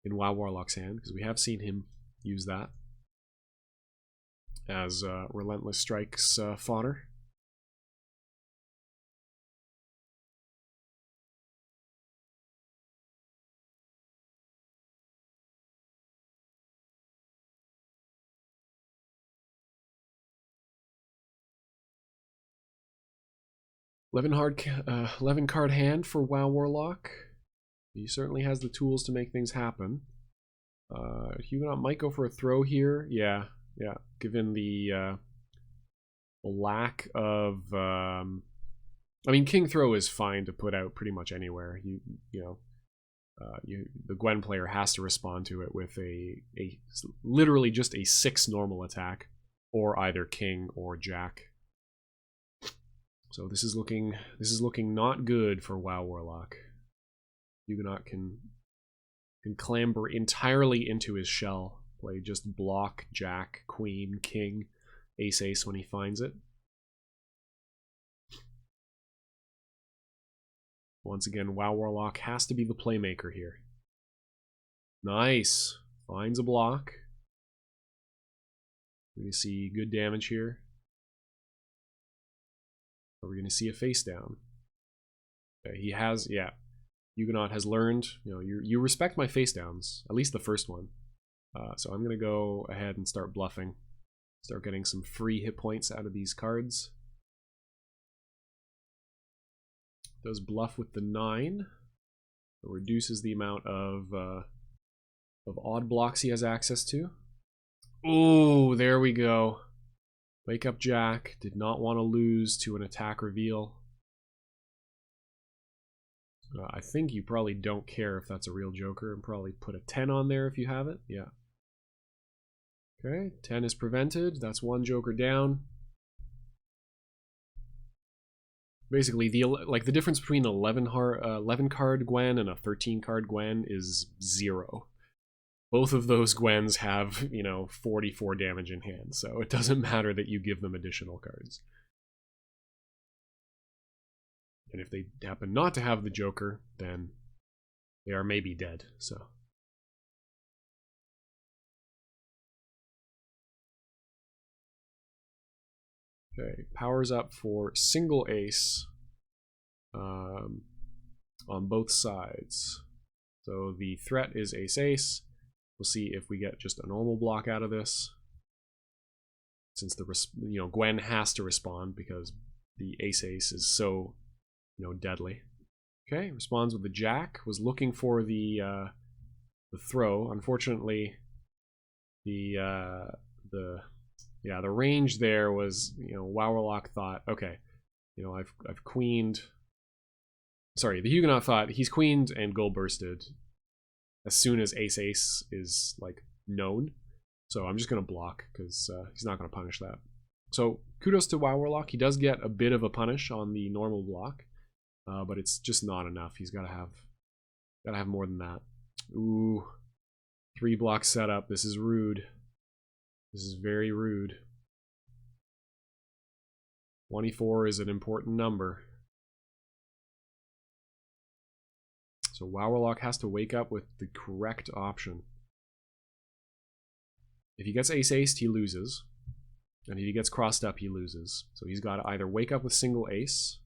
WoW Warlock's hand, because we have seen him use that as Relentless Strike's fodder. $11 card hand for WoW Warlock. He certainly has the tools to make things happen. Huguenot might go for a throw here. Yeah. Given the lack of, I mean, King Throw is fine to put out pretty much anywhere. The Gwen player has to respond to it with a literally just a 6 normal attack, or either King or Jack. So this is looking not good for WoW Warlock. Huguenot can clamber entirely into his shell, play just block, Jack, Queen, King, Ace when he finds it. Once again, WoW Warlock has to be the playmaker here. Nice. Finds a block. We're going to see good damage here. Are we going to see a face down? Okay, he has, yeah. Huguenot has learned, you respect my face downs, at least the first one. So I'm going to go ahead and start bluffing. Start getting some free hit points out of these cards. Does bluff with the 9. It reduces the amount of odd blocks he has access to. Oh, there we go. Wake up Jack. Did not want to lose to an attack reveal. I think you probably don't care if that's a real Joker, and probably put a 10 on there if you have it. Yeah. Okay, 10 is prevented. That's 1 Joker down. Basically, the difference between 11 card Gwen and a 13 card Gwen is 0. Both of those Gwens have, 44 damage in hand, so it doesn't matter that you give them additional cards. And if they happen not to have the Joker, then they are maybe dead, so. Okay, powers up for single ace on both sides. So the threat is ace-ace. We'll see if we get just a normal block out of this, since the Gwen has to respond because the ace-ace is so deadly. Okay, responds with the Jack. Was looking for the throw. Unfortunately, the range there was WoW Warlock thought, okay, I've queened. Sorry, the Huguenot thought he's queened and goal bursted. as soon as ace-ace is like known. So I'm just going to block because he's not going to punish that. So kudos to wowarlok. He does get a bit of a punish on the normal block, but it's just not enough. He's got to have more than that. Ooh, 3 block setup. This is rude. This is very rude. 24 is an important number. So wowarlok has to wake up with the correct option. If he gets ace-aced, he loses. And if he gets crossed up, he loses. So he's got to either wake up with single ace,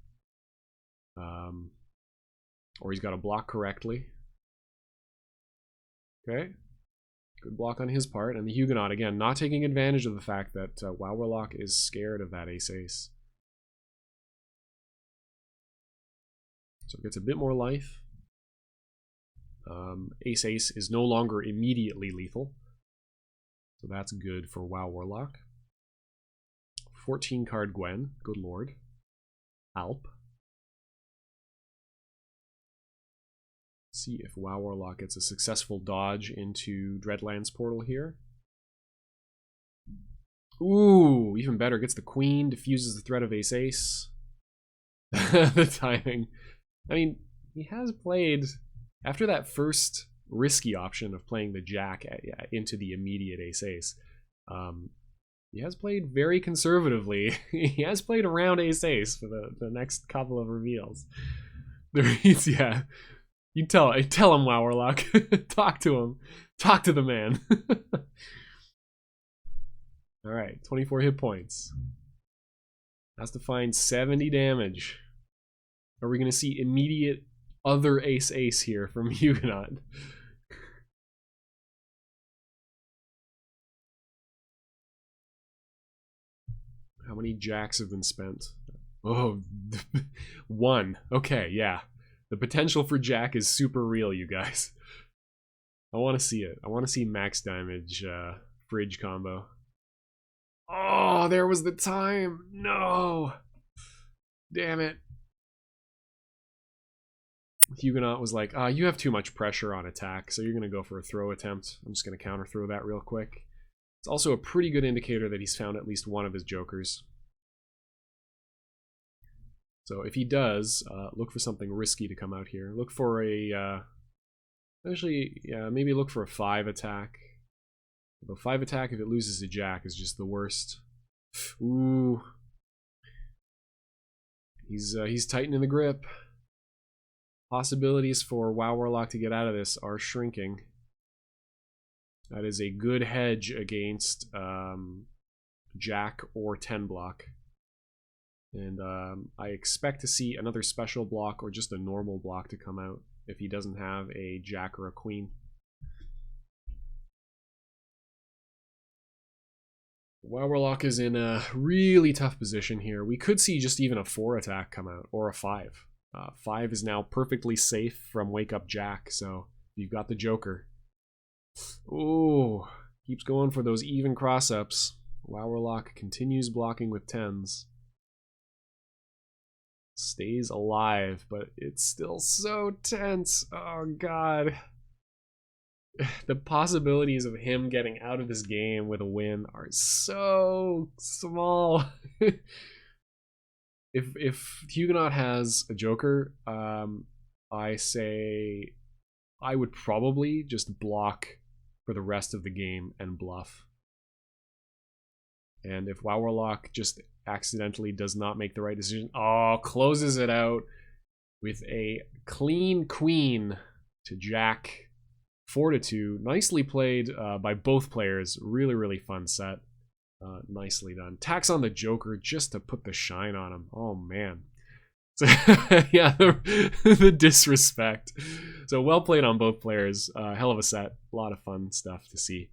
or he's got to block correctly. Okay. Good block on his part. And the Huguenot, again, not taking advantage of the fact that wowarlok is scared of that ace-ace. So it gets a bit more life. Ace-ace is no longer immediately lethal. So that's good for wowarlok. 14 card Gwen, good lord. Alp. See if wowarlok gets a successful dodge into Dreadlands portal here. Ooh, even better, gets the queen, diffuses the threat of ace-ace. The timing. I mean, he has played, after that first risky option of playing the jack into the immediate ace-ace, he has played very conservatively. He has played around ace-ace for the next couple of reveals. Yeah. You tell him, wowarlok. Talk to him. Talk to the man. Alright, 24 hit points. Has to find 70 damage. Are we going to see immediate other ace-ace here from Huguenot? How many jacks have been spent? Oh, 1. Okay, yeah. The potential for jack is super real, you guys. I want to see it. I want to see max damage fridge combo. Oh, there was the time. No. Damn it. Huguenot was like, you have too much pressure on attack, so you're going to go for a throw attempt. I'm just going to counter throw that real quick. It's also a pretty good indicator that he's found at least one of his jokers. So if he does, look for something risky to come out here. Look for a, actually, yeah, maybe look for a 5 attack. The 5 attack, if it loses to jack, is just the worst. Ooh. He's tightening the grip. Possibilities for wowarlok to get out of this are shrinking. That is a good hedge against jack or 10 block. And I expect to see another special block or just a normal block to come out if he doesn't have a jack or a queen. Wowarlok is in a really tough position here. We could see just even a 4 attack come out, or a 5. 5 is now perfectly safe from wake up jack, so you've got the joker. Ooh, keeps going for those even cross-ups. Wowarlok continues blocking with 10s. Stays alive, but it's still so tense. Oh god. The possibilities of him getting out of this game with a win are so small. If Huguenot has a joker, I say I would probably just block for the rest of the game and bluff. And if wowarlok just accidentally does not make the right decision, closes it out with a clean queen to jack 4-2. Nicely played by both players. Really, really fun set. Nicely done. Tax on the joker just to put the shine on him. Oh man. So, yeah, the disrespect. So well played on both players. Hell of a set. A lot of fun stuff to see.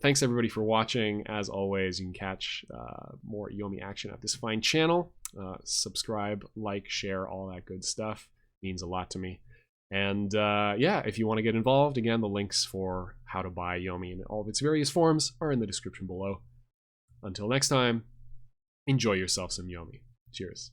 Thanks everybody for watching. As always, you can catch more Yomi action at this fine channel. Subscribe, like, share, all that good stuff. Means a lot to me. And yeah, if you want to get involved, again, the links for how to buy Yomi in all of its various forms are in the description below. Until next time, enjoy yourself some Yomi. Cheers.